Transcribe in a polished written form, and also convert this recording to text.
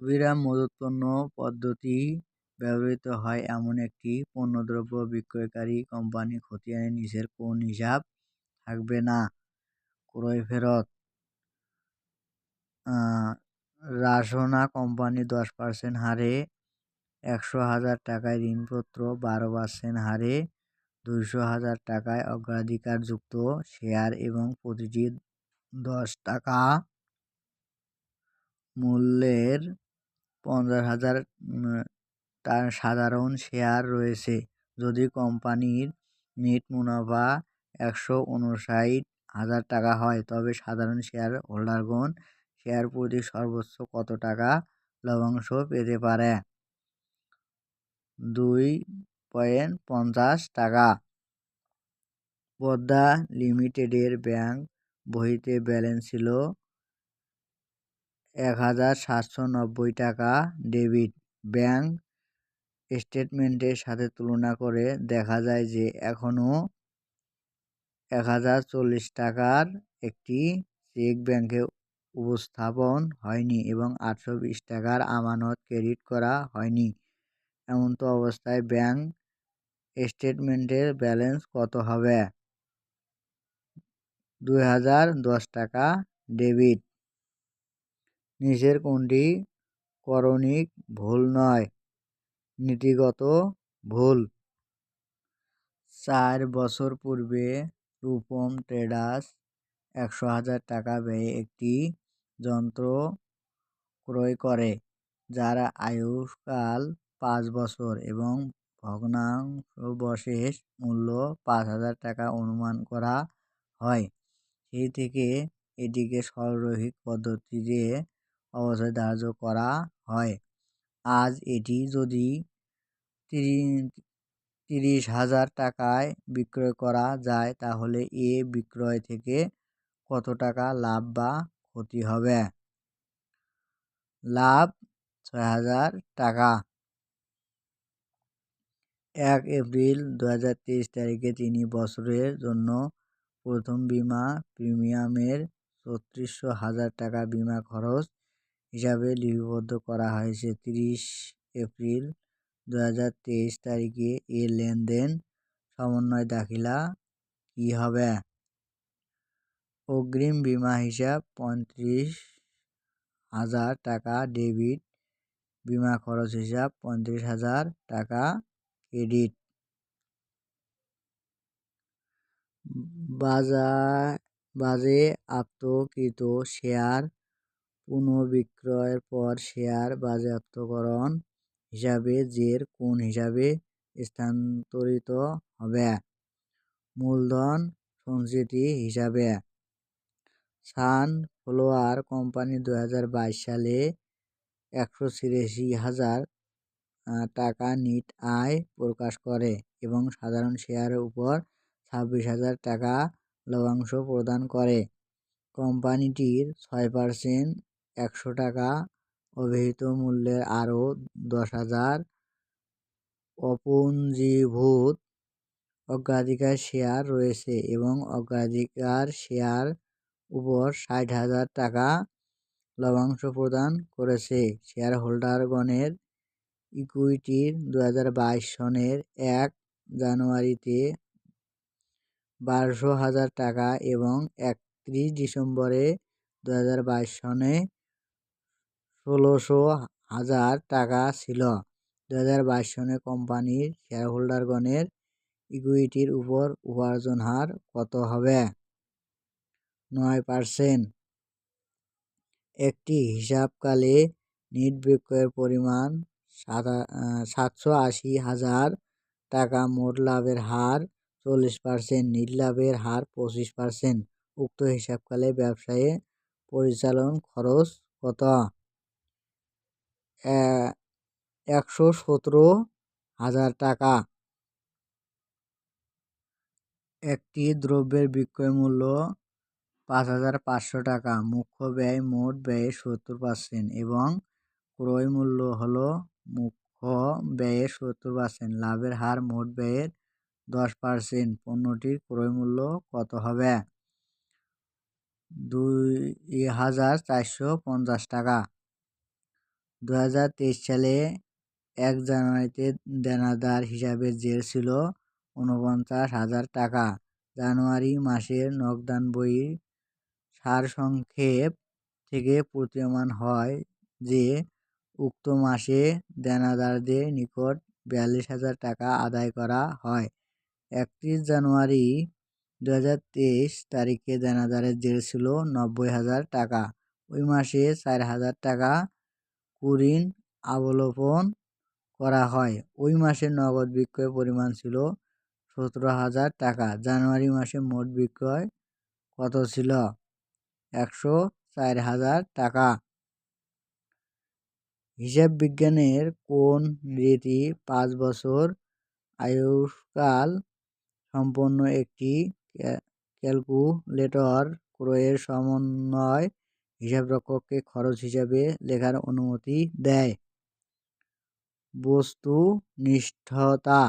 অবিরাম মূল্যোৎপন্ন পদ্ধতি ব্যবহৃত হয় এমন একটি পণ্যদ্রব্য বিক্রয়কারী কোম্পানি খতিয়ানের নিচের কোন হিসাব থাকবে না? ক্রয় ফেরত, রাসনা কোম্পানি 10% হারে 100,000 টাকায় ঋণপত্র 12% হারে 200,000 টাকায় অগ্রাধিকারযুক্ত শেয়ার এবং প্রতিটি 10 টাকা মূল্যের 50,000 তার সাধারণ শেয়ার রয়েছে। যদি কোম্পানির নেট মুনাফা 159,000 টাকা হয়, তবে সাধারণ শেয়ার হোল্ডারগণ শেয়ার প্রতি সর্বোচ্চ কত টাকা লভ্যাংশ পেতে পারে? 2.50 টাকা। পদ্মা লিমিটেডের ব্যাংক বইতে ব্যালেন্স ছিল 1,790 টাকা। ডেবিট ব্যাংক স্টেটমেন্টের সাথে তুলনা করে দেখা যায় যে এখনও 1,040 টাকার একটি চেক ব্যাংকে উপস্থাপন হয়নি এবং 820 টাকার আমানত ক্রেডিট করা হয়নি। এমতো অবস্থায় ব্যাংক স্টেটমেন্টের ব্যালেন্স কত হবে? 2,010 টাকা। ডেবিট নিচের কোনটি করণিক ভুল নয়? নীতিগত ভুল। 4 বছর পূর্বে রূপম ট্রেডার্স 100,000 টাকা ব্যয়ে একটি যন্ত্র ক্রয় করে, যার আয়ুষ্কাল 5 বছর এবং ভগ্নাংশবশেষ মূল্য 5,000 টাকা অনুমান করা হয়। সেই থেকে এটিকে সরলরৈখিক পদ্ধতিতে অবশ্যই ধার্য করা হয়। আজ এটি যদি 30,000 টাকায় বিক্রয় করা যায়, তাহলে এ বিক্রয় থেকে কত টাকা লাভ বা ক্ষতি হবে? লাভ 6,000 টাকা। 1 এপ্রিল 2023 তারিখে 3 বছরের জন্য প্রথম বিমা প্রিমিয়ামের 34,000 টাকা বিমা খরচ হিসাবে লিপিবদ্ধ করা হয়েছে। 30 এপ্রিল 2023 তারিখে এ লেনদেন সমন্বয় দাখিলা কী হবে? অগ্রিম বিমা হিসাব 35,000 টাকা। ডেবিট বিমা খরচ হিসাব 35,000 টাকা। ক্রেডিট বাজেয়াপ্তকৃত শেয়ার পুনঃবিক্রয়ের পর শেয়ার বাজেয়াপ্তকরণ হিসাবে জের কোন হিসাবে স্থানান্তরিত হবে? মূলধন সঞ্চিতি হিসাবে। সানফ্লাওয়ার কোম্পানি 2022 সালে 186,000 টাকা নেট আয় প্রকাশ করে এবং সাধারণ শেয়ারের উপর 26,000 টাকা লভ্যাংশ প্রদান করে। কোম্পানিটির 6% 100 টাকা অভিহিত মূল্যের আরও 10,000 অপুঞ্জীভূত অগ্রাধিকার শেয়ার রয়েছে এবং অগ্রাধিকার শেয়ার উপর 60,000 টাকা লভ্যাংশ প্রদান করেছে। শেয়ার হোল্ডারগণের ইকুইটির 2022 সনের 1 জানুয়ারিতে 12,000 টাকা এবং 31 ডিসেম্বরে 2022 সনে 16,000 টাকা ছিল। 2022 সনে কোম্পানির শেয়ারহোল্ডারগণের ইকুইটির উপর উপার্জন হার কত হবে? 9%। একটি হিসাবকালে নেট বিক্রয়ের পরিমাণ 780,000 টাকা। মোট লাভের হার 40%, নেট লাভের হার 25%। উক্ত হিসাবকালে ব্যবসায়ে পরিচালন খরচ কত? 117,000 টাকা। একটি দ্রব্যের বিক্রয় মূল্য 5,500 টাকা। মুখ্য ব্যয় মোট ব্যয়ের 70% এবং ক্রয় মূল্য হল মুখ্য ব্যয়ের 70%। লাভের হার মোট ব্যয়ের 10%। পণ্যটির ক্রয় মূল্য কত হবে? 2,450 টাকা। 2023 সালে 1 জানুয়ারিতে দেনাদার হিসাবে জের ছিল ৪৯,০০০ টাকা। জানুয়ারি মাসের নগদান বইয়ের সারসংক্ষেপ থেকে প্রতীয়মান হয় যে উক্ত মাসে দেনাদারদের নিকট ৪২,০০০ টাকা আদায় করা হয়। 31 জানুয়ারি 2023 তারিখে দেনাদারের জের ছিল ৯০,০০০ টাকা। ওই মাসে ৪,০০০ টাকা কুঋণ অবলোপন করা হয়। ওই মাসে নগদ বিক্রয় পরিমাণ ছিল ১৭,০০০ টাকা। জানুয়ারি মাসে মোট বিক্রয় কত ছিল? ১০৪,০০০ টাকা। হিসাব বিজ্ঞানের কোন রীতি ৫ বছর আয়ুষ্কাল সম্পন্ন একটি ক্যালকুলেটর ক্রয়ের সমন্বয় হিসাবরক্ষককে খরচ হিসাবে লেখার অনুমতি দেয়? বস্তুনিষ্ঠতা।